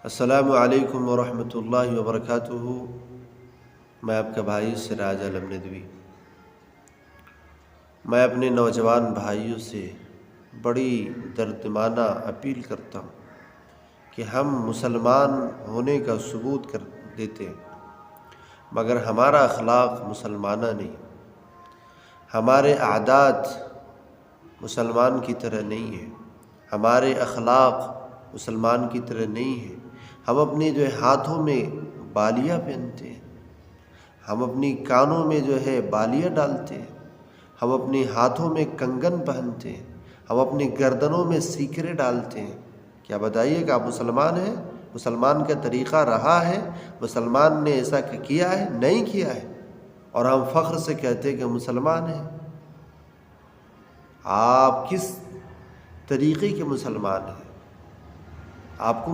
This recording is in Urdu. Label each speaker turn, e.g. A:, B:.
A: السلام علیکم ورحمۃ اللہ وبرکاتہ۔ میں آپ کا بھائی سراج عالم ندوی۔ میں اپنے نوجوان بھائیوں سے بڑی دردمانہ اپیل کرتا ہوں کہ ہم مسلمان ہونے کا ثبوت کر دیتے مگر ہمارا اخلاق مسلمانہ نہیں، ہمارے عادات مسلمان کی طرح نہیں ہیں، ہمارے اخلاق مسلمان کی طرح نہیں ہیں۔ ہم اپنے ہاتھوں میں بالیاں پہنتے ہیں، ہم اپنی کانوں میں بالیاں ڈالتے ہیں، ہم اپنے ہاتھوں میں کنگن پہنتے ہیں، ہم اپنی گردنوں میں سیکرے ڈالتے ہیں۔ کیا بتائیے کہ آپ مسلمان ہیں؟ مسلمان کا طریقہ رہا ہے؟ مسلمان نے ایسا کیا ہے؟ نہیں کیا ہے، اور ہم فخر سے کہتے ہیں کہ مسلمان ہیں۔ آپ کس طریقے کے مسلمان ہیں؟ آپ کو